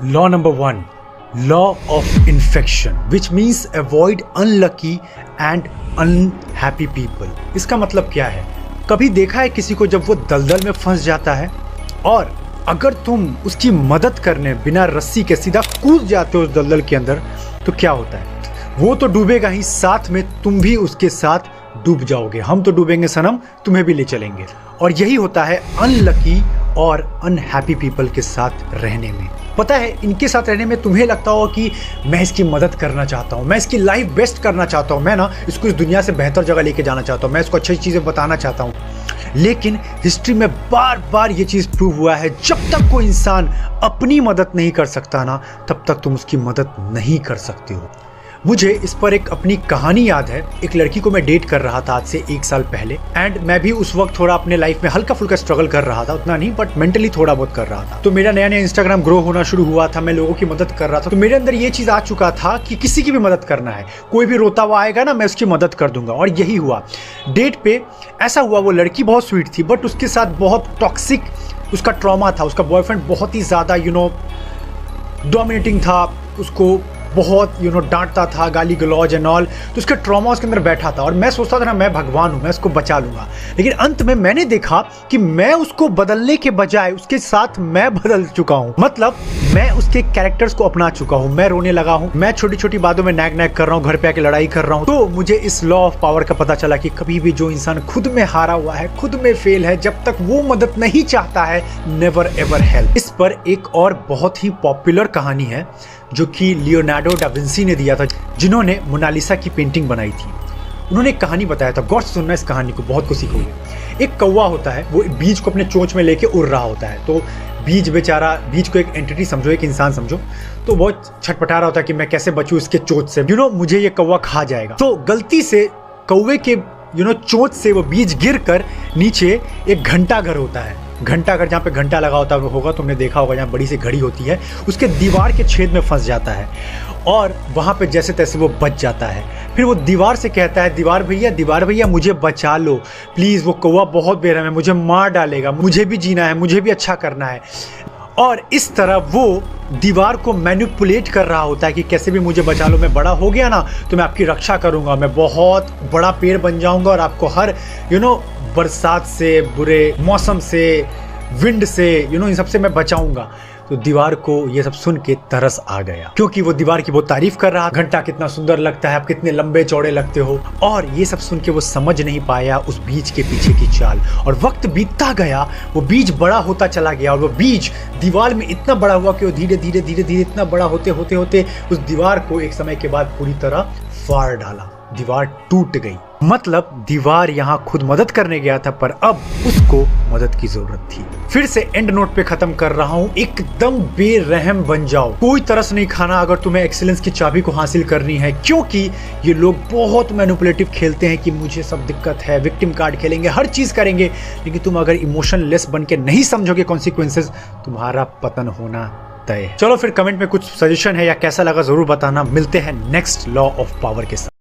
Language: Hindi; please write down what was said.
Law number 1, law of infection, which means avoid unlucky and unhappy people. इसका मतलब क्या है? कभी देखा है किसी को जब वो दलदल में फंस जाता है और अगर तुम उसकी मदद करने बिना रस्सी के सीधा कूद जाते हो उस दलदल के अंदर, तो क्या होता है? वो तो डूबेगा ही, साथ में तुम भी उसके साथ डूब जाओगे। हम तो डूबेंगे सनम, तुम्हें भी ले चलेंगे। और यही होता है अनलकी और अनहैप्पी पीपल के साथ रहने में। पता है, इनके साथ रहने में तुम्हें लगता हो कि मैं इसकी मदद करना चाहता हूँ, मैं इसकी लाइफ बेस्ट करना चाहता हूँ, मैं ना इसको इस दुनिया से बेहतर जगह लेके जाना चाहता हूँ, मैं इसको अच्छी चीज़ें बताना चाहता हूँ। लेकिन हिस्ट्री में बार बार ये चीज़ प्रूव हुआ है, जब तक कोई इंसान अपनी मदद नहीं कर सकता ना, तब तक तुम उसकी मदद नहीं कर सकते हो। मुझे इस पर एक अपनी कहानी याद है। एक लड़की को मैं डेट कर रहा था आज से 1 साल पहले, एंड मैं भी उस वक्त थोड़ा अपने लाइफ में हल्का फुल्का स्ट्रगल कर रहा था, उतना नहीं बट मेंटली थोड़ा बहुत कर रहा था। तो मेरा नया नया इंस्टाग्राम ग्रो होना शुरू हुआ था, मैं लोगों की मदद कर रहा था। तो मेरे अंदर ये चीज़ आ चुका था कि किसी की भी मदद करना है, कोई भी रोता हुआ आएगा ना, मैं उसकी मदद कर दूंगा। और यही हुआ। डेट पे ऐसा हुआ, वो लड़की बहुत स्वीट थी बट उसके साथ बहुत टॉक्सिक उसका ट्रॉमा था। उसका बॉयफ्रेंड बहुत ही ज़्यादा डोमिनेटिंग था, उसको बहुत डांटता था, गाली गलौज एंड ऑल। तो उसका ट्रॉमा उसके अंदर बैठा था और मैं सोचता था ना, मैं भगवान हूँ, मैं उसको बचा लूंगा। लेकिन अंत में मैंने देखा कि मैं उसको बदलने के बजाय उसके साथ मैं बदल चुका हूँ। मतलब मैं उसके कैरेक्टर्स को अपना चुका हूँ। मैं रोने लगा हूँ, मैं छोटी छोटी बातों में नैग नैग कर रहा हूँ, घर पे आके लड़ाई कर रहा हूँ। तो मुझे इस लॉ ऑफ पावर का पता चला कि कभी भी जो इंसान खुद में हारा हुआ है, खुद में फेल है, जब तक वो मदद नहीं चाहता है, नेवर एवर हेल्प। इस पर एक और बहुत ही पॉपुलर कहानी है जो कि लियोनार्डो डा विंसी ने दिया था, जिन्होंने मोनालिसा की पेंटिंग बनाई थी। उन्होंने एक कहानी बताया था, गौर से सुनना इस कहानी को, बहुत कुछ सीखोगे। एक कौवा होता है, वो बीज को अपने चोंच में लेके उड़ रहा होता है। तो बीज बेचारा, बीज को एक एंटिटी समझो, एक इंसान समझो, तो बहुत छटपटा रहा होता है कि मैं कैसे बचूं इसके चोंच से, मुझे ये कौवा खा जाएगा। तो गलती से कौवे के चोंच से वो बीज गिर कर नीचे एक घंटा घर होता है। घंटा घर, जहाँ पे घंटा लगा होता होगा, तुमने देखा होगा, जहाँ बड़ी सी घड़ी होती है, उसके दीवार के छेद में फंस जाता है और वहाँ पे जैसे तैसे वो बच जाता है। फिर वो दीवार से कहता है, दीवार भैया मुझे बचा लो प्लीज़, वो कौवा बहुत बेरहम है, मुझे मार डालेगा, मुझे भी जीना है, मुझे भी अच्छा करना है। और इस तरह वो दीवार को मैनिपुलेट कर रहा होता है कि कैसे भी मुझे बचा लो, मैं बड़ा हो गया ना तो मैं आपकी रक्षा करूंगा, मैं बहुत बड़ा पेड़ बन जाऊंगा और आपको हर बरसात से, बुरे मौसम से, विंड से, इन सब से मैं बचाऊंगा। तो दीवार को ये सब सुन के तरस आ गया, क्योंकि वो दीवार की बहुत तारीफ कर रहा, घंटा कितना सुंदर लगता है, आप कितने लंबे चौड़े लगते हो। और ये सब सुन के वो समझ नहीं पाया उस बीज के पीछे की चाल। और वक्त बीतता गया, वो बीज बड़ा होता चला गया और वो बीज दीवार में इतना बड़ा हुआ कि वो धीरे धीरे धीरे धीरे इतना बड़ा होते होते होते उस दीवार को एक समय के बाद पूरी तरह फाड़ डाला। दीवार टूट गई। मतलब दीवार यहाँ खुद मदद करने गया था, पर अब उसको मदद की जरूरत थी। फिर से एंड नोट पे खत्म कर रहा हूँ, एकदम बेरहम बन जाओ, कोई तरस नहीं खाना अगर तुम्हें एक्सीलेंस की चाबी को हासिल करनी है। क्योंकि ये लोग बहुत मैनिपुलेटिव खेलते हैं कि मुझे सब दिक्कत है, विक्टिम कार्ड खेलेंगे, हर चीज करेंगे, लेकिन तुम अगर इमोशनलेस बन के नहीं समझोगे कॉन्सिक्वेंसेस, तुम्हारा पतन होना तय है। चलो फिर कमेंट में कुछ सजेशन है या कैसा लगा जरूर बताना। मिलते हैं नेक्स्ट लॉ ऑफ पावर के साथ।